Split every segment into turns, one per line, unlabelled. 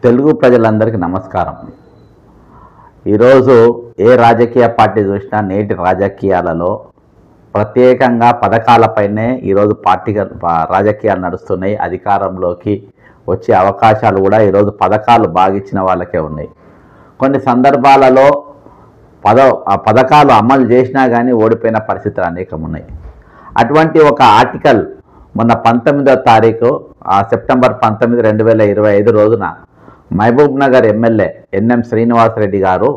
తెలుగు ప్రజలందరికీ నమస్కారం. ఈరోజు ఏ రాజకీయ పార్టీ చూసినా నేటి రాజకీయాలలో ప్రత్యేకంగా పథకాలపైనే ఈరోజు రాజకీయాలు నడుస్తున్నాయి. అధికారంలోకి వచ్చే అవకాశాలు కూడా ఈరోజు పథకాలు బాగిచ్చిన వాళ్ళకే ఉన్నాయి. కొన్ని సందర్భాలలో పథకాలు అమలు చేసినా కానీ ఓడిపోయిన పరిస్థితులు అనేకం ఉన్నాయి. అటువంటి ఒక ఆర్టికల్ మొన్న 19వ తారీఖు సెప్టెంబర్ 19, 2025 రోజున మహబూబ్ నగర్ ఎమ్మెల్యే ఎన్ఎం శ్రీనివాసరెడ్డి గారు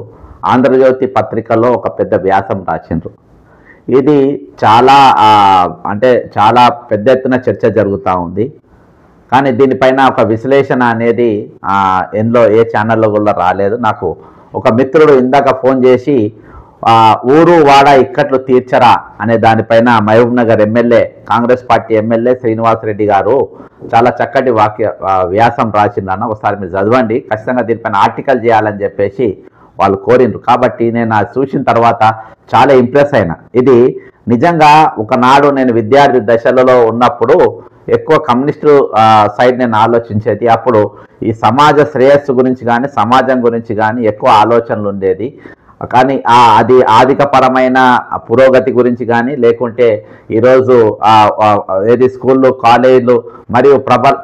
ఆంధ్రజ్యోతి పత్రికలో ఒక పెద్ద వ్యాసం రాసిండ్రు. ఇది చాలా పెద్ద ఎత్తున చర్చ జరుగుతూ ఉంది. కానీ దీనిపైన ఒక విశ్లేషణ అనేది ఏ ఛానల్లో కూడా రాలేదు. నాకు ఒక మిత్రుడు ఇందాక ఫోన్ చేసి ఊరు వాడ ఇక్కట్లు తీర్చరా అనే దానిపైన Mahbubnagar MLA, Congress party MLA Srinivasa Reddy గారు చాలా చక్కటి వ్యాసం రాసిందన్న, ఒకసారి మీరు చదవండి, ఖచ్చితంగా దీనిపైన ఆర్టికల్ చేయాలని చెప్పేసి వాళ్ళు కోరిండ్రు. కాబట్టి నేను అది చూసిన తర్వాత చాలా ఇంప్రెస్ అయినా. ఇది నిజంగా ఒకనాడు నేను విద్యార్థి దశలలో ఉన్నప్పుడు ఎక్కువ కమ్యూనిస్టు సైడ్ నేను ఆలోచించేది. అప్పుడు ఈ సమాజ శ్రేయస్సు గురించి కానీ సమాజం గురించి కానీ ఎక్కువ ఆలోచనలు ఉండేది. కానీ అది ఆర్థికపరమైన పురోగతి గురించి కానీ లేకుంటే ఈరోజు ఏది స్కూళ్ళు, కాలేజీలు మరియు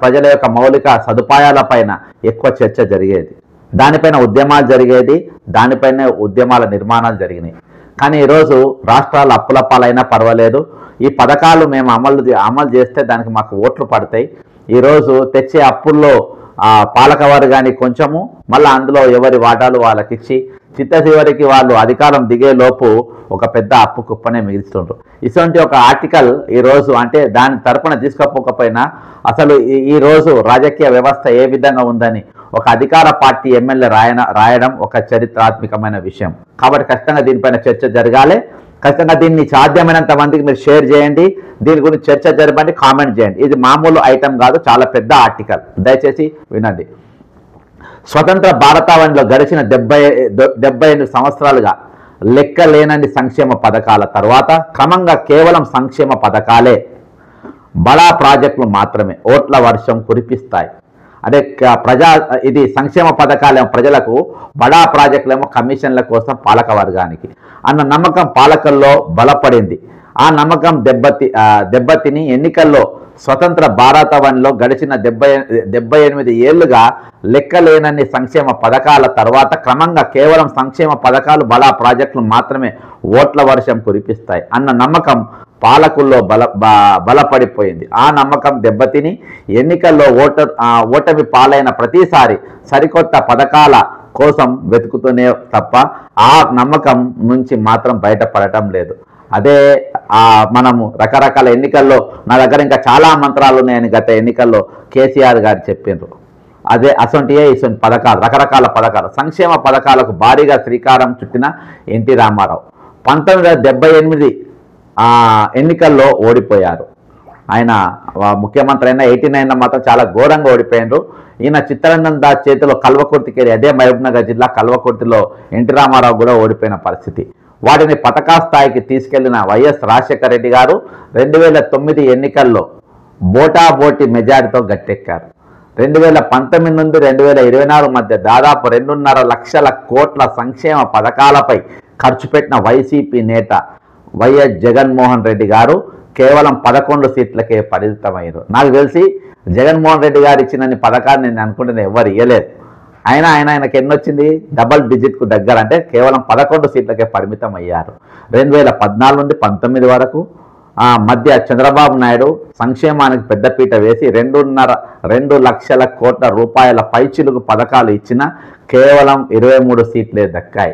ప్రజల యొక్క మౌలిక సదుపాయాలపైన ఎక్కువ చర్చ జరిగేది. దానిపైన ఉద్యమాలు జరిగేది, దానిపైన ఉద్యమాల నిర్మాణాలు జరిగినాయి. కానీ ఈరోజు రాష్ట్రాలు అప్పుల పాలైనా పర్వాలేదు, ఈ పథకాలు మేము అమలు చేస్తే దానికి మాకు ఓట్లు పడతాయి. ఈరోజు తెచ్చే అప్పుల్లో పాలకవర్గానికి కొంచెము, మళ్ళీ అందులో ఎవరి వాటాలు వాళ్ళకిచ్చి చిత్తశివరికి వాళ్ళు అధికారం దిగే లోపు ఒక పెద్ద అప్పు కుప్పనే మిగిల్చుండ్రు. ఇటువంటి ఒక ఆర్టికల్ ఈరోజు అంటే దాని తరపున తీసుకోకపోయినా అసలు ఈరోజు రాజకీయ వ్యవస్థ ఏ విధంగా ఉందని ఒక అధికార పార్టీ ఎమ్మెల్యే రాయడం ఒక చరిత్రాత్మకమైన విషయం. కాబట్టి ఖచ్చితంగా దీనిపైన చర్చ జరగాలి. ఖచ్చితంగా దీన్ని సాధ్యమైనంత మందికి మీరు షేర్ చేయండి, దీని గురించి చర్చ జరపండి, కామెంట్ చేయండి. ఇది మామూలు ఐటమ్ కాదు, చాలా పెద్ద ఆర్టికల్, దయచేసి వినండి. స్వతంత్ర భారతావనిలో గడిచిన 78 సంవత్సరాలుగా లెక్కలేనన్ని సంక్షేమ పథకాల తర్వాత క్రమంగా కేవలం సంక్షేమ పథకాలే, బడా ప్రాజెక్టులు మాత్రమే ఓట్ల వర్షం కురిపిస్తాయి. అంటే ఇది సంక్షేమ పథకాలేమో ప్రజలకు, బడా ప్రాజెక్టులేమో కమిషన్ల కోసం పాలక వర్గానికి అన్న నమ్మకం పాలకుల్లో బలపడింది. ఆ నమ్మకం దెబ్బతిని ఎన్నికల్లో స్వతంత్ర భారతావనిలో గడిచిన 78 ఏళ్లుగా లెక్కలేనన్ని సంక్షేమ పథకాల తర్వాత క్రమంగా కేవలం సంక్షేమ పథకాలు, బడా ప్రాజెక్టులు మాత్రమే ఓట్ల వర్షం కురిపిస్తాయి అన్న నమ్మకం పాలకుల్లో బలపడిపోయింది. ఆ నమ్మకం దెబ్బతిని ఎన్నికల్లో ఓటమి పాలైన ప్రతిసారి సరికొత్త పథకాల కోసం వెతుకుతూనే తప్ప ఆ నమ్మకం నుంచి మాత్రం బయటపడటం లేదు. అదే మనము రకరకాల ఎన్నికల్లో, నా దగ్గర ఇంకా చాలా మంత్రాలు ఉన్నాయని గత ఎన్నికల్లో కేసీఆర్ గారు చెప్పిండ్రు. అదే ఇటువంటి పథకాలు, రకరకాల పథకాలు, సంక్షేమ పథకాలకు భారీగా శ్రీకారం చుట్టిన ఎన్టీ రామారావు 1978 ఎన్నికల్లో ఓడిపోయారు. ఆయన ముఖ్యమంత్రి అయిన 89లో మాత్రం చాలా ఘోరంగా ఓడిపోయారు. ఈయన చిత్తరంజన్ దాస్ చేతిలో కల్వకుర్తికి, అదే మహబూబ్ నగర్ జిల్లా కల్వకుర్తిలో ఎన్టీ రామారావు కూడా ఓడిపోయిన పరిస్థితి. వాటిని పథకా స్థాయికి తీసుకెళ్లిన వైఎస్ రాజశేఖర రెడ్డి గారు 2009 ఎన్నికల్లో బోటాబోటి మెజారిటీతో గట్టెక్కారు. 2019 నుండి 2024 మధ్య దాదాపు 2.5 లక్షల కోట్ల సంక్షేమ పథకాలపై ఖర్చు పెట్టిన వైసీపీ నేత వైఎస్ జగన్మోహన్ రెడ్డి గారు కేవలం 11 సీట్లకే పరిమితమయ్యారు. నాకు తెలిసి జగన్మోహన్ రెడ్డి గారు ఇచ్చినన్ని పథకాలు నేను అనుకుంటున్నా ఎవరు ఇవ్వలేదు. ఆయనకి ఎన్నొచ్చింది, డబల్ డిజిట్కు దగ్గర, అంటే కేవలం 11 సీట్లకే పరిమితం అయ్యారు. 2014 నుండి 19 వరకు మధ్య చంద్రబాబు నాయుడు సంక్షేమానికి పెద్దపీట వేసి 2.5 లక్షల కోట్ల రూపాయల పైచిలుకు పథకాలు ఇచ్చిన కేవలం 23 సీట్లే దక్కాయి.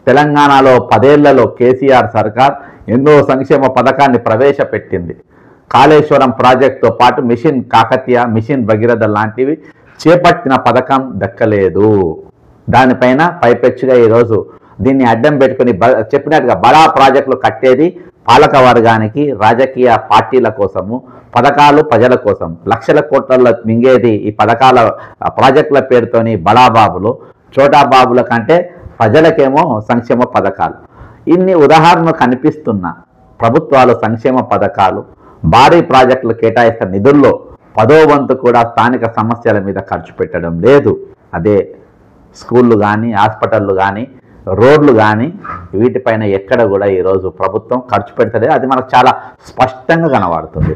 తెలంగాణలో 10 ఏళ్లలో కేసీఆర్ సర్కార్ ఎన్నో సంక్షేమ పథకాన్ని ప్రవేశపెట్టింది. కాళేశ్వరం ప్రాజెక్టుతో పాటు మిషన్ కాకతీయ, మిషన్ భగీరథ లాంటివి చేపట్టిన పథకం దక్కలేదు. దానిపైన పైపెచ్చుగా ఈరోజు దీన్ని అడ్డం పెట్టుకుని చెప్పినట్టుగా బడా ప్రాజెక్టులు కట్టేది పాలక వర్గానికి, రాజకీయ పార్టీల కోసము, పథకాలు ప్రజల కోసం లక్షల కోట్లలో మింగేది ఈ పథకాల ప్రాజెక్టుల పేరుతోని బడాబాబులు, చోటాబాబుల కంటే ప్రజలకేమో సంక్షేమ పథకాలు. ఇన్ని ఉదాహరణలు కనిపిస్తున్న ప్రభుత్వాలు సంక్షేమ పథకాలు, భారీ ప్రాజెక్టులు కేటాయిస్తున్న నిధుల్లో 10వ వంతు కూడా స్థానిక సమస్యల మీద ఖర్చు పెట్టడం లేదు. అదే స్కూళ్ళు కానీ, హాస్పిటళ్ళు కానీ, రోడ్లు కానీ, వీటిపైన ఎక్కడ కూడా ఈరోజు ప్రభుత్వం ఖర్చు పెడతలేదు. అది మనకు చాలా స్పష్టంగా కనబడుతుంది.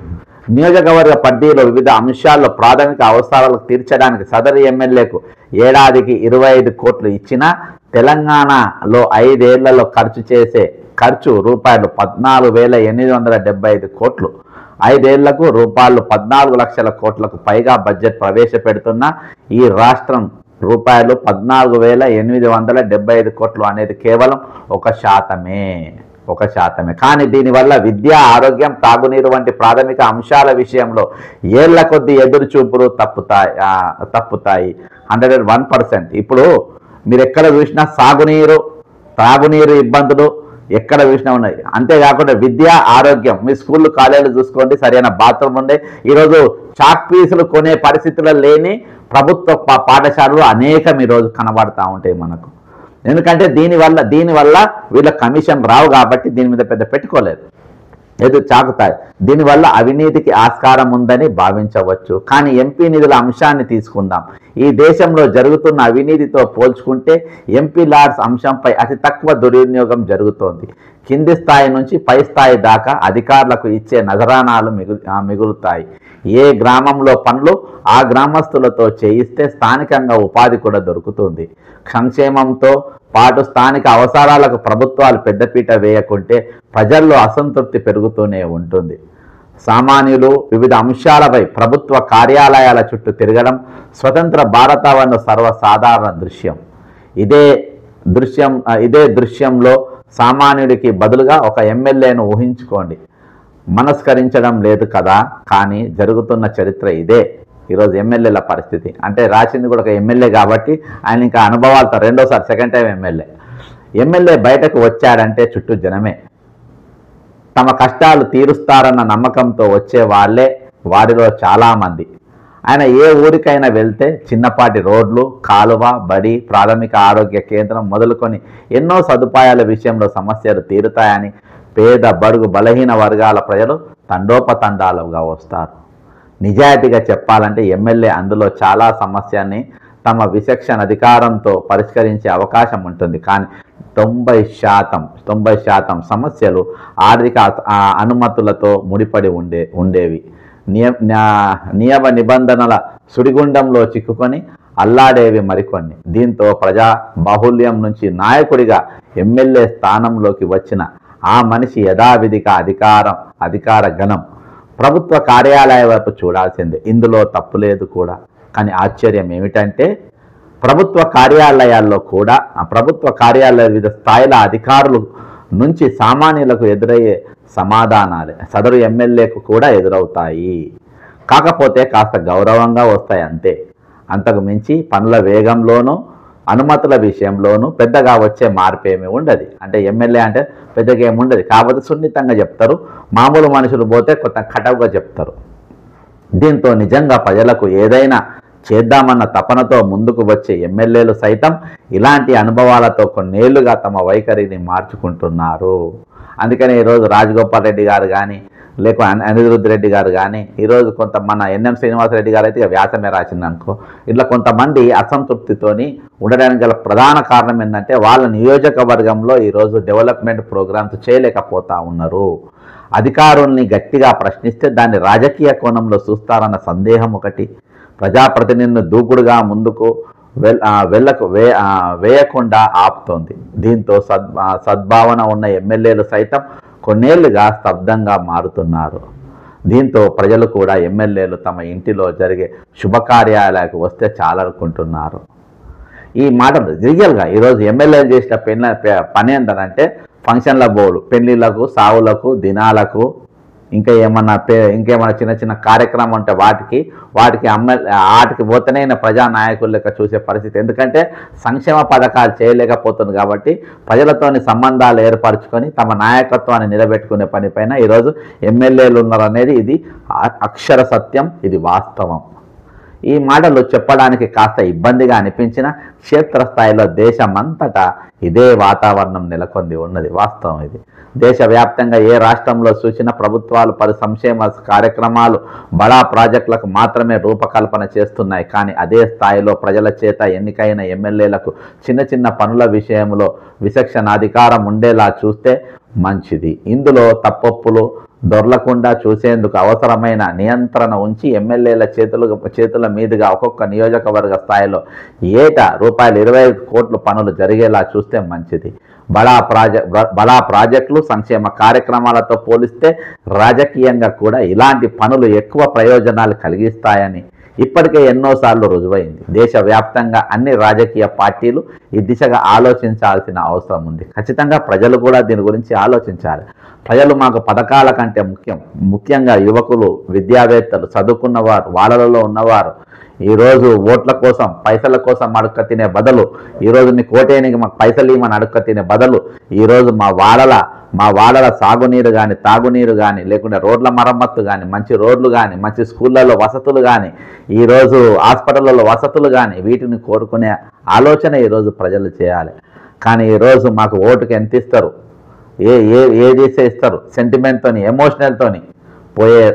నియోజకవర్గ పరిధిలో వివిధ అంశాల్లో ప్రాథమిక అవసరాలకు తీర్చడానికి సదరు ఎమ్మెల్యేకు ఏడాదికి 25 కోట్లు ఇచ్చినా తెలంగాణలో 5 ఏళ్లలో ఖర్చు చేసే ఖర్చు రూపాయలు 14,875 కోట్లు. 5 ఏళ్లకు రూపాయలు 14 లక్షల కోట్లకు పైగా బడ్జెట్ ప్రవేశపెడుతున్న ఈ రాష్ట్రం రూపాయలు 14,875 కోట్లు అనేది కేవలం 1%. కానీ దీనివల్ల విద్య, ఆరోగ్యం, తాగునీరు వంటి ప్రాథమిక అంశాల విషయంలో ఏళ్ల కొద్ది ఎదురుచూపులు తప్పుతాయి. 101%. ఇప్పుడు మీరు ఎక్కడ చూసినా తాగునీరు ఇబ్బందులు ఎక్కడ చూసినా ఉన్నాయి. అంతేకాకుండా విద్య, ఆరోగ్యం, మీ స్కూళ్ళు, కాలేజీలు చూసుకోండి, సరైన బాత్రూమ్ ఉండే. ఈరోజు చాక్ పీసులు కొనే పరిస్థితుల్లో లేని ప్రభుత్వ పాఠశాలలు అనేకం ఈరోజు కనబడతా ఉంటాయి మనకు. ఎందుకంటే దీనివల్ల వీళ్ళ కమిషన్ రావు కాబట్టి దీని మీద పెద్ద పెట్టుకోలేదు, ఎదురు చాకుతాయి. దీనివల్ల అవినీతికి ఆస్కారం ఉందని భావించవచ్చు. కానీ ఎంపీ నిధుల అంశాన్ని తీసుకుందాం. ఈ దేశంలో జరుగుతున్న అవినీతితో పోల్చుకుంటే ఎంపీ లాడ్స్ అంశంపై అతి తక్కువ దుర్వినియోగం జరుగుతోంది. కింది స్థాయి నుంచి పై స్థాయి దాకా అధికారులకు ఇచ్చే నజరానాలు మిగులుతాయి. ఏ గ్రామంలో పనులు ఆ గ్రామస్తులతో చేయిస్తే స్థానికంగా ఉపాధి కూడా దొరుకుతుంది. సంక్షేమంతో పాటు స్థానిక అవసరాలకు ప్రభుత్వాలు పెద్దపీట వేయకుంటే ప్రజల్లో అసంతృప్తి పెరుగుతూనే ఉంటుంది. సామాన్యులు వివిధ అంశాలపై ప్రభుత్వ కార్యాలయాల చుట్టూ తిరగడం స్వతంత్ర భారతావరణ సర్వసాధారణ దృశ్యం. ఇదే దృశ్యంలో సామాన్యుడికి బదులుగా ఒక ఎమ్మెల్యేను ఊహించుకోండి. మనస్కరించడం లేదు కదా, కానీ జరుగుతున్న చరిత్ర ఇదే. ఈరోజు ఎమ్మెల్యేల పరిస్థితి అంటే రాసింది కూడా ఒక ఎమ్మెల్యే కాబట్టి ఆయన ఇంకా అనుభవాలతో రెండోసారి సెకండ్ టైం ఎమ్మెల్యే బయటకు వచ్చాడంటే చుట్టూ జనమే. తమ కష్టాలు తీరుస్తారన్న నమ్మకంతో వచ్చే వారిలో చాలామంది. ఆయన ఏ ఊరికైనా వెళ్తే చిన్నపాటి రోడ్లు, కాలువ, బడి, ప్రాథమిక ఆరోగ్య కేంద్రం మొదలుకొని ఎన్నో సదుపాయాల విషయంలో సమస్యలు తీరుతాయని పేద, బడుగు, బలహీన వర్గాల ప్రజలు తండోపతండాలుగా వస్తారు. నిజాయితీగా చెప్పాలంటే ఎమ్మెల్యే అందులో చాలా సమస్యని తమ విచక్షణ అధికారంతో పరిష్కరించే అవకాశం ఉంటుంది. కానీ 90% సమస్యలు ఆర్థిక అనుమతులతో ముడిపడి ఉండేవి. నియమ నిబంధనల సుడిగుండంలో చిక్కుకొని అల్లాడేవి మరికొన్ని. దీంతో ప్రజా బాహుల్యం నుంచి నాయకుడిగా ఎమ్మెల్యే స్థానంలోకి వచ్చిన ఆ మనిషి యథావిధిగా అధికార గణం ప్రభుత్వ కార్యాలయ వైపు చూడాల్సిందే. ఇందులో తప్పులేదు కూడా. కానీ ఆశ్చర్యం ఏమిటంటే ప్రభుత్వ కార్యాలయాల్లో కూడా వివిధ స్థాయిల అధికారులు నుంచి సామాన్యులకు ఎదురయ్యే సమాధానాలే సదరు ఎమ్మెల్యేకు కూడా ఎదురవుతాయి. కాకపోతే కాస్త గౌరవంగా వస్తాయి అంతే. అంతకు మించి పనుల వేగంలోనూ అనుమతుల విషయంలోనూ పెద్దగా వచ్చే మార్పేమీ ఉండదు. అంటే ఎమ్మెల్యే అంటే పెద్దగా ఏమి ఉండదు, కాకపోతే సున్నితంగా చెప్తారు. మామూలు మనుషులు పోతే కొంత కటవుగా చెప్తారు. దీంతో నిజంగా ప్రజలకు ఏదైనా చేద్దామన్న తపనతో ముందుకు వచ్చే ఎమ్మెల్యేలు సైతం ఇలాంటి అనుభవాలతో కొన్నేళ్లుగా తమ వైఖరిని మార్చుకుంటున్నారు. అందుకని ఈరోజు రాజగోపాల్ రెడ్డి గారు కానీ, లేక అనిరుద్ధ్ రెడ్డి గారు కానీ, ఈరోజు మన ఎన్ఎం శ్రీనివాసరెడ్డి గారు అయితే వ్యాసమే రాసిందనుకో, ఇట్లా కొంతమంది అసంతృప్తితోని ఉండడానికి గల ప్రధాన కారణం ఏంటంటే వాళ్ళ నియోజకవర్గంలో ఈరోజు డెవలప్మెంట్ ప్రోగ్రామ్స్ చేయలేకపోతా ఉన్నారు. అధికారుల్ని గట్టిగా ప్రశ్నిస్తే దాన్ని రాజకీయ కోణంలో చూస్తారన్న సందేహం ఒకటి ప్రజాప్రతినిధులను దూకుడుగా ముందుకు వేయకుండా ఆపుతోంది. దీంతో సద్భావన ఉన్న ఎమ్మెల్యేలు సైతం కొన్నేళ్లుగా స్తబ్దంగా మారుతున్నారు. దీంతో ప్రజలు కూడా ఎమ్మెల్యేలు తమ ఇంటిలో జరిగే శుభకార్యాలకు వస్తే చాలనుకుంటున్నారు. ఈ మాటలు రియల్గా ఈరోజు ఎమ్మెల్యేలు చేసిన పని ఏంటంటే ఫంక్షన్ల బోర్డు, పెళ్లిళ్లకు, సావులకు, దినాలకు, ఇంకేమన్నా చిన్న చిన్న కార్యక్రమం ఉంటే వాటికి పోతేనే ప్రజానాయకుల లెక్క చూసే పరిస్థితి. ఎందుకంటే సంక్షేమ పథకాలు చేయలేకపోతుంది కాబట్టి ప్రజలతోని సంబంధాలు ఏర్పరచుకొని తమ నాయకత్వాన్ని నిలబెట్టుకునే పనిపైన ఈరోజు ఎమ్మెల్యేలు ఉన్నారనేది ఇది అక్షర సత్యం, ఇది వాస్తవం. ఈ మాటలు చెప్పడానికి కాస్త ఇబ్బందిగా అనిపించిన క్షేత్రస్థాయిలో దేశమంతటా ఇదే వాతావరణం నెలకొంది ఉన్నది. వాస్తవం ఇది. దేశవ్యాప్తంగా ఏ రాష్ట్రంలో చూసిన ప్రభుత్వాలు పలు సంక్షేమ కార్యక్రమాలు బడా ప్రాజెక్టులకు మాత్రమే రూపకల్పన చేస్తున్నాయి. కానీ అదే స్థాయిలో ప్రజల చేత ఎన్నికైన ఎమ్మెల్యేలకు చిన్న చిన్న పనుల విషయంలో విచక్షణాధికారం ఉండేలా చూస్తే మంచిది. ఇందులో తప్పొప్పులు దొర్లకుండా చూసేందుకు అవసరమైన నియంత్రణ ఉంచి ఎమ్మెల్యేల చేతుల మీదుగా ఒక్కొక్క నియోజకవర్గ స్థాయిలో ఏటా రూపాయలు 25 కోట్ల పనులు జరిగేలా చూస్తే మంచిది. బడా ప్రాజెక్టులు సంక్షేమ కార్యక్రమాలతో పోలిస్తే రాజకీయంగా కూడా ఇలాంటి పనులు ఎక్కువ ప్రయోజనాలు కలిగిస్తాయని ఇప్పటికే ఎన్నోసార్లు రుజువైంది. దేశవ్యాప్తంగా అన్ని రాజకీయ పార్టీలు ఈ దిశగా ఆలోచించాల్సిన అవసరం ఉంది. ఖచ్చితంగా ప్రజలు కూడా దీని గురించి ఆలోచించాలి. ప్రజలు మాకు పథకాల కంటే ముఖ్యంగా యువకులు, విద్యావేత్తలు, చదువుకున్నవారు, వాళ్ళలో ఉన్నవారు ఈరోజు ఓట్ల కోసం పైసల కోసం అడుక్క తినే బదులు, ఈరోజు నీ కోటేనికి మాకు పైసలు ఇవ్వమని అడుక్క తినే బదులు ఈరోజు మా వాడల సాగునీరు కానీ, తాగునీరు కానీ, లేకుంటే రోడ్ల మరమ్మత్తు కానీ, మంచి రోడ్లు కానీ, మంచి స్కూళ్ళల్లో వసతులు కానీ, ఈరోజు హాస్పిటళ్ళలో వసతులు కానీ, వీటిని కోరుకునే ఆలోచన ఈరోజు ప్రజలు చేయాలి. కానీ ఈరోజు మాకు ఓటుకి ఎంత ఇస్తారు, ఏది ఇస్తారు, సెంటిమెంట్తోని, ఎమోషనల్తోని పోయే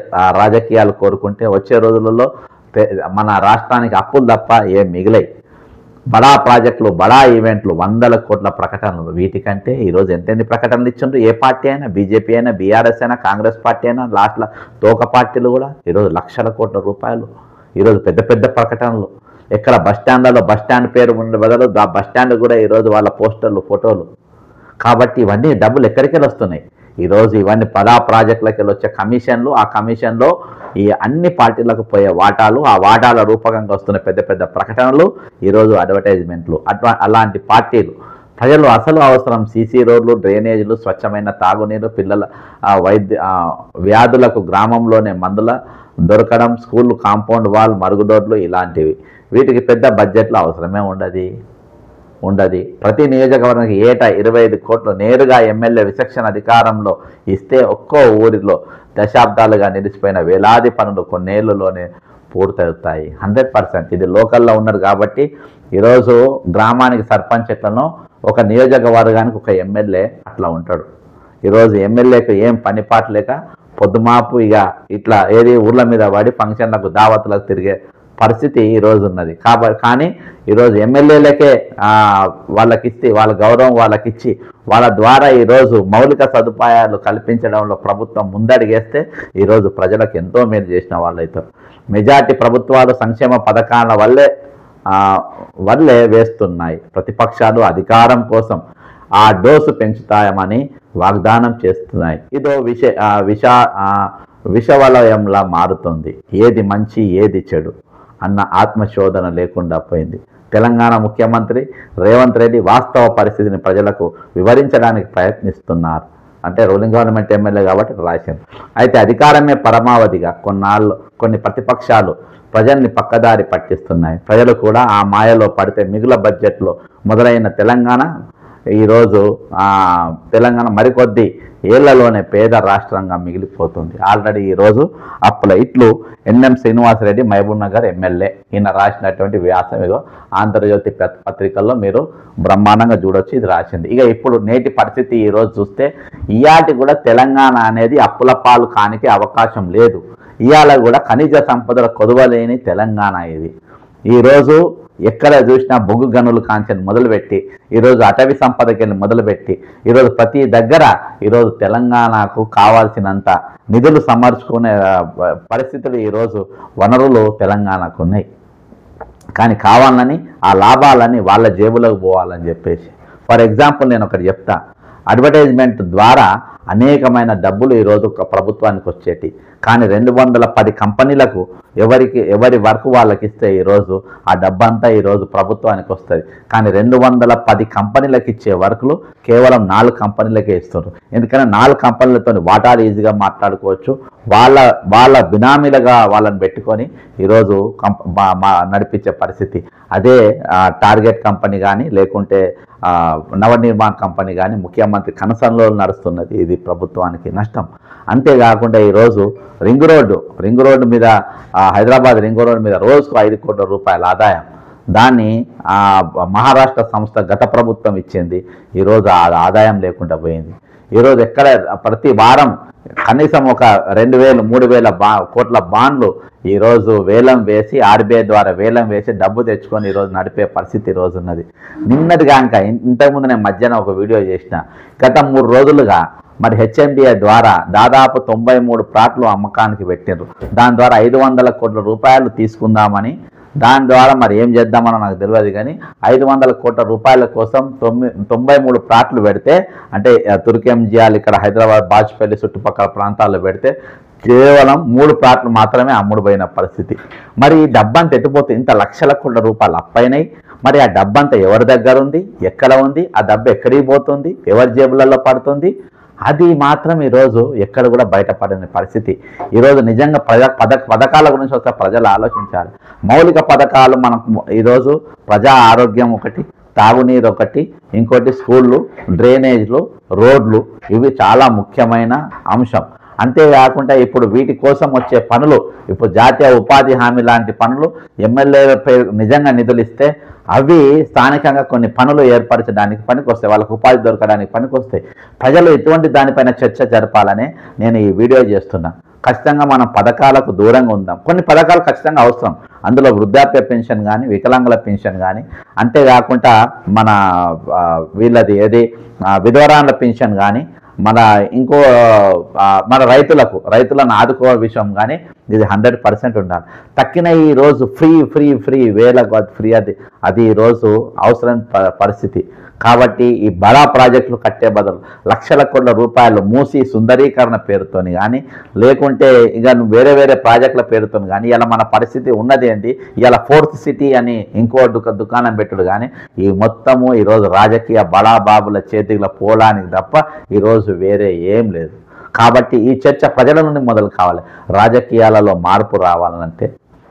రాజకీయాలు కోరుకుంటే వచ్చే రోజులలో మన రాష్ట్రానికి అప్పులు తప్ప ఏం మిగిలాయి. బడా ప్రాజెక్టులు, బడా ఈవెంట్లు, 100 కోట్ల ప్రకటనలు, వీటికంటే ఈరోజు ఎంతెన్ని ప్రకటనలు ఇచ్చిండ్రు. ఏ పార్టీ అయినా, బీజేపీ అయినా, బీఆర్ఎస్ అయినా, కాంగ్రెస్ పార్టీ అయినా, లాస్ట్లో తోక పార్టీలు కూడా ఈరోజు లక్షల కోట్ల రూపాయలు, ఈరోజు పెద్ద పెద్ద ప్రకటనలు. ఎక్కడ బస్టాండ్లలో బస్టాండ్ పేరు ఉండే బదులు ఆ బస్టాండ్ కూడా ఈరోజు వాళ్ళ పోస్టర్లు, ఫోటోలు. కాబట్టి ఇవన్నీ డబ్బులు ఎక్కడికి వస్తున్నాయి? ఈరోజు ఇవన్నీ బడా ప్రాజెక్టులకి వచ్చే కమిషన్లు, ఆ కమిషన్లో ఈ అన్ని పార్టీలకు పోయే వాటాలు, ఆ వాటాల రూపకంగా వస్తున్న పెద్ద పెద్ద ప్రకటనలు, ఈరోజు అడ్వర్టైజ్మెంట్లు. అలాంటి పార్టీలు ప్రజలు అసలు అవసరం సీసీ రోడ్లు, డ్రైనేజీలు, స్వచ్ఛమైన తాగునీరు, పిల్లల వ్యాధులకు గ్రామంలోనే మందుల దొరకడం, స్కూళ్ళు, కాంపౌండ్ వాల్, మరుగుదొడ్లు, ఇలాంటివి. వీటికి పెద్ద బడ్జెట్లో అవసరమే ఉండదు. ప్రతి నియోజకవర్గానికి ఏటా 25 కోట్లు నేరుగా ఎమ్మెల్యే విచక్షణ అధికారంలో ఇస్తే ఒక్కో ఊరిలో దశాబ్దాలుగా నిలిచిపోయిన వేలాది పనులు కొన్నేళ్లలోనే పూర్తవుతాయి. 100%. ఇది లోకల్లో ఉన్నారు కాబట్టి ఈరోజు గ్రామానికి సర్పంచ్ ఎట్లనో ఒక నియోజకవర్గానికి ఒక ఎమ్మెల్యే అట్లా ఉంటాడు. ఈరోజు ఎమ్మెల్యేకు ఏం పనిపాటు లేక పొద్దుమాపు ఇట్లా ఏది ఊర్ల మీద పడి ఫంక్షన్లకు, దావతులకు తిరిగే పరిస్థితి ఈరోజు ఉన్నది. కానీ ఈరోజు ఎమ్మెల్యేలకే వాళ్ళకిస్తే, వాళ్ళ గౌరవం వాళ్ళకిచ్చి, వాళ్ళ ద్వారా ఈరోజు మౌలిక సదుపాయాలు కల్పించడంలో ప్రభుత్వం ముందడిగేస్తే ఈరోజు ప్రజలకు ఎంతో మేలు చేసిన వాళ్ళైతే. మెజార్టీ ప్రభుత్వాలు సంక్షేమ పథకాల వల్లే వేస్తున్నాయి. ప్రతిపక్షాలు అధికారం కోసం ఆ డోసు పెంచుతాయమని వాగ్దానం చేస్తున్నాయి. ఇదో విషవలయంలా మారుతుంది. ఏది మంచి, ఏది చెడు అన్న ఆత్మశోధన లేకుండా పోయింది. తెలంగాణ ముఖ్యమంత్రి రేవంత్ రెడ్డి వాస్తవ పరిస్థితిని ప్రజలకు వివరించడానికి ప్రయత్నిస్తున్నారు. అంటే రూలింగ్ గవర్నమెంట్ ఎమ్మెల్యే కాబట్టి రాసింది. అయితే అధికారమే పరమావధిగా కొన్ని ప్రతిపక్షాలు ప్రజల్ని పక్కదారి పట్టిస్తున్నాయి. ప్రజలు కూడా ఆ మాయలో పడితే మిగుల బడ్జెట్లో మొదలైన ఈరోజు తెలంగాణ మరికొద్ది ఏళ్లలోనే పేద రాష్ట్రంగా మిగిలిపోతుంది. ఆల్రెడీ ఈరోజు అప్పుల ఇట్లు ఎన్ఎం శ్రీనివాసరెడ్డి, మహబూబ్ నగర్ ఎమ్మెల్యే, ఈయన రాసినటువంటి వ్యాసం ఇదో ఆంధ్రజ్యోతి పత్రికల్లో మీరు బ్రహ్మాండంగా చూడొచ్చు. ఇది రాసింది. ఇప్పుడు నేటి పరిస్థితి ఈరోజు చూస్తే ఇయాటి కూడా తెలంగాణ అనేది అప్పుల పాలు కానికి అవకాశం లేదు. ఇవాళ కూడా ఖనిజ సంపదల కొదవలేని తెలంగాణ ఇది. ఈరోజు ఎక్కడ చూసినా బొగ్గు గనులు కాంచెని మొదలుపెట్టి, ఈరోజు అటవీ సంపదకెళ్ళి మొదలుపెట్టి, ఈరోజు ప్రతి దగ్గర ఈరోజు తెలంగాణకు కావాల్సినంత నిధులు సమర్చుకునే పరిస్థితులు, ఈరోజు వనరులు తెలంగాణకు ఉన్నాయి. కానీ కావాలని ఆ లాభాలని వాళ్ళ జేబులోకి పోవాలని చెప్పేసి. ఫర్ ఎగ్జాంపుల్ నేను ఒకటి చెప్తా. అడ్వర్టైజ్మెంట్ ద్వారా అనేకమైన డబ్బులు ఈరోజు ప్రభుత్వానికి వచ్చేటి. కానీ 210 కంపెనీలకు ఎవరి వర్క్ వాళ్ళకి ఇస్తే ఈరోజు ఆ డబ్బంతా ఈరోజు ప్రభుత్వానికి వస్తుంది. కానీ 210 కంపెనీలకు ఇచ్చే వర్కులు కేవలం 4 కంపెనీలకే ఇస్తారు. ఎందుకంటే 4 కంపెనీలతో వాటాలు ఈజీగా మాట్లాడుకోవచ్చు. వాళ్ళ బినామీలుగా వాళ్ళని పెట్టుకొని ఈరోజు నడిపించే పరిస్థితి. అదే టార్గెట్ కంపెనీ కానీ, లేకుంటే నవనిర్మాణ్ కంపెనీ కానీ ముఖ్యమంత్రి కనసంలో నడుస్తున్నది. ఇది ప్రభుత్వానికి నష్టం. అంతేకాకుండా ఈరోజు రింగ్ రోడ్డు మీద హైదరాబాద్ రింగ్ రోడ్డు మీద రోజుకు 5 కోట్ల రూపాయల ఆదాయం. దాన్ని మహారాష్ట్ర సంస్థ గత ప్రభుత్వం ఇచ్చింది. ఈరోజు ఆ ఆదాయం లేకుండా పోయింది. ఈరోజు ఎక్కడ ప్రతి వారం కనీసం ఒక 2,000 3,000 కోట్ల బాండ్లు ఈరోజు వేలం వేసి ఆర్బీఐ ద్వారా వేలం వేసి డబ్బు తెచ్చుకొని ఈరోజు నడిపే పరిస్థితి ఈరోజు ఉన్నది. నిన్నటిగా ఇంకా ఇంతకుముందు నేను మధ్యాహ్నం ఒక వీడియో చేసిన, గత 3 రోజులుగా మరి హెచ్ఎండిఏ ద్వారా దాదాపు 93 ప్లాట్లు అమ్మకానికి పెట్టిండ్రు. దాని ద్వారా 500 కోట్ల రూపాయలు తీసుకుందామని, దాని ద్వారా మరి ఏం చేద్దామని నాకు తెలియదు కానీ 500 కోట్ల రూపాయల కోసం 93 ప్లాట్లు పెడితే, అంటే తుర్కెంజియాలు ఇక్కడ హైదరాబాద్ బాజ్పేయి చుట్టుపక్కల ప్రాంతాల్లో పెడితే కేవలం 3 ప్లాట్లు మాత్రమే అమ్ముడుపోయిన పరిస్థితి. మరి ఈ డబ్బంతా ఎట్టిపోతుంది? ఇంత లక్షల కోట్ల రూపాయలు అప్పైనాయి. మరి ఆ డబ్బంతా ఎవరి దగ్గర ఉంది, ఎక్కడ ఉంది, ఆ డబ్బు ఎక్కడికి పోతుంది, ఎవరి జేబులలో పడుతుంది, అది మాత్రం ఈరోజు ఎక్కడ కూడా బయటపడని పరిస్థితి. ఈరోజు నిజంగా పథకాల గురించి వస్తే ప్రజలు ఆలోచించాలి. మౌలిక పథకాలు మనకు ఈరోజు ప్రజా ఆరోగ్యం ఒకటి, తాగునీరు ఒకటి, ఇంకోటి స్కూళ్ళు, డ్రైనేజ్లు, రోడ్లు, ఇవి చాలా ముఖ్యమైన అంశం. అంతేకాకుండా ఇప్పుడు వీటి కోసం వచ్చే పనులు, ఇప్పుడు జాతీయ ఉపాధి హామీ లాంటి పనులు ఎమ్మెల్యేల పేరు నిజంగా నిధులు ఇస్తే అవి స్థానికంగా కొన్ని పనులు ఏర్పరచడానికి పనికొస్తాయి, వాళ్ళకు ఉపాధి దొరకడానికి పనికొస్తాయి. ప్రజలు ఎటువంటి దానిపైన చర్చ జరపాలని నేను ఈ వీడియో చేస్తున్నా. ఖచ్చితంగా మనం పథకాలకు దూరంగా ఉందాం. కొన్ని పథకాలు ఖచ్చితంగా అవసరం, అందులో వృద్ధాప్య పెన్షన్ కానీ, వికలాంగుల పెన్షన్ కానీ, అంతేకాకుండా మన వీళ్ళది ఏది విధవరాండ్ల పెన్షన్ కానీ, మన రైతులను ఆదుకోవే విషయం కానీ ఇది 100% ఉండాలి. తక్కిన ఈరోజు ఫ్రీ వేల ఫ్రీ అది ఈరోజు అవసరం పరిస్థితి. కాబట్టి ఈ బడా ప్రాజెక్టులు కట్టే బదులు లక్షల కోట్ల రూపాయలు మూసి సుందరీకరణ పేరుతోని కానీ, లేకుంటే ఇక వేరే ప్రాజెక్టుల పేరుతో కానీ ఇలా మన పరిస్థితి ఉన్నది ఏంటి? ఇలా 4th సిటీ అని ఇంకో దుకాణం పెట్టుడు కానీ ఈ మొత్తము ఈరోజు రాజకీయ బడా బాబుల చేతిలో పోవడానికి తప్ప ఈరోజు వేరే ఏం లేదు. కాబట్టి ఈ చర్చ ప్రజల నుండి మొదలు కావాలి. రాజకీయాలలో మార్పు రావాలంటే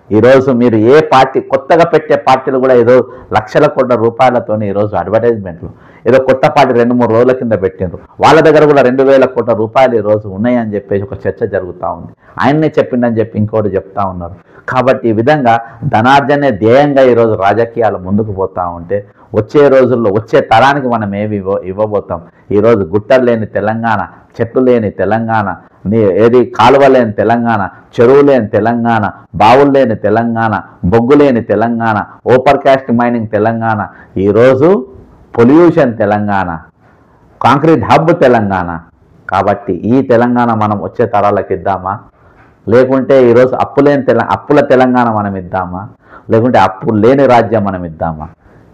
ఈరోజు మీరు ఏ పార్టీ కొత్తగా పెట్టే పార్టీలు కూడా ఏదో లక్షల కోట్ల రూపాయలతో ఈరోజు అడ్వర్టైజ్మెంట్లు ఏదో కొత్త పార్టీ 2-3 రోజుల కింద పెట్టిండ్రు, వాళ్ళ దగ్గర కూడా 2,000 కోట్ల రూపాయలు ఈరోజు ఉన్నాయని చెప్పేసి ఒక చర్చ జరుగుతూ ఉంది. ఆయన్నే చెప్పిండని చెప్పి ఇంకోటి చెప్తా ఉన్నారు. కాబట్టి ఈ విధంగా ధనార్జనే ధ్యేయంగా ఈరోజు రాజకీయాలు ముందుకు పోతూ ఉంటే వచ్చే రోజుల్లో వచ్చే తరానికి మనం ఏమి ఇవ్వబోతాం? ఈరోజు గుట్టలు లేని తెలంగాణ, చెట్లు లేని తెలంగాణ, ఏది కాలువ లేని తెలంగాణ, చెరువు లేని తెలంగాణ, బావులు లేని తెలంగాణ, బొగ్గు లేని తెలంగాణ, ఓపర్ కాస్ట్ మైనింగ్ తెలంగాణ, ఈరోజు pollution Telangana, concrete hub Telangana. కాబట్టి ఈ తెలంగాణ మనం వచ్చే తరాలకు ఇద్దామా? లేకుంటే ఈరోజు అప్పుల తెలంగాణ మనం ఇద్దామా? లేకుంటే అప్పులు లేని రాజ్యం మనం ఇద్దామా?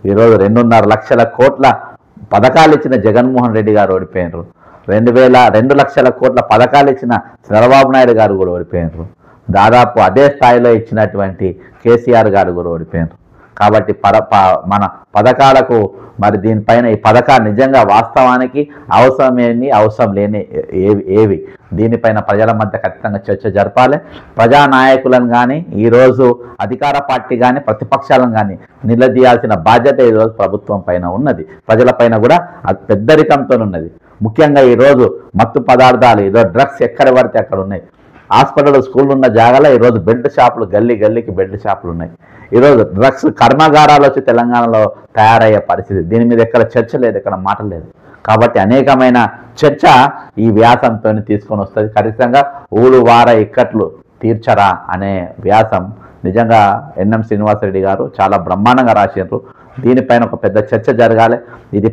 ఈరోజు 2.5 లక్షల కోట్ల పథకాలు ఇచ్చిన జగన్మోహన్ రెడ్డి గారు ఓడిపోయినారు. 2 లక్షల కోట్ల పథకాలు ఇచ్చిన చంద్రబాబు నాయుడు గారు కూడా ఓడిపోయినారు. దాదాపు అదే స్థాయిలో ఇచ్చినటువంటి కేసీఆర్ గారు కూడా ఓడిపోయినారు. కాబట్టి మన పథకాలకు మరి దీనిపైన ఈ పథకాలు నిజంగా వాస్తవానికి అవసరమేమి అవసరం లేని ఏవి దీనిపైన ప్రజల మధ్య ఖచ్చితంగా చర్చ జరపాలి. ప్రజానాయకులను కానీ ఈరోజు అధికార పార్టీ కానీ ప్రతిపక్షాలను కానీ నిలదీయాల్సిన బాధ్యత ఈరోజు ప్రభుత్వం పైన ఉన్నది, ప్రజలపైన కూడా అది పెద్దరికంతో ఉన్నది. ముఖ్యంగా ఈరోజు మత్తు పదార్థాలు ఈరోజు డ్రగ్స్ ఎక్కడ పడితే అక్కడ ఉన్నాయి. హాస్పిటల్ స్కూళ్ళు ఉన్న జాగాలో ఈరోజు బెల్ట్ షాపులు, గల్లీకి బెల్ట్ షాపులు ఉన్నాయి. ఈరోజు డ్రగ్స్ కర్మాగారాలు వచ్చి తెలంగాణలో తయారయ్యే పరిస్థితి. దీని మీద ఎక్కడ చర్చ లేదు, ఎక్కడ మాట లేదు. కాబట్టి అనేకమైన చర్చ ఈ వ్యాసంతో తీసుకొని వస్తుంది. ఖచ్చితంగా ఊరు వార ఇక్కట్లు తీర్చరా అనే వ్యాసం నిజంగా ఎన్ఎం శ్రీనివాసరెడ్డి గారు చాలా బ్రహ్మాండంగా రాశారు. దీనిపైన ఒక పెద్ద చర్చ జరగాలి. ఇది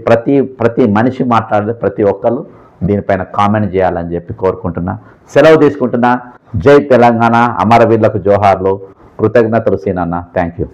ప్రతి మనిషి మాట్లాడాలి, ప్రతి ఒక్కరు దీనిపైన కామెంట్ చేయాలని చెప్పి కోరుకుంటున్నా. సెలవు తీసుకుంటున్నా. జై తెలంగాణ, అమరవీరులకు జోహార్లు, కృతజ్ఞతలు సీనన్న. Thank you.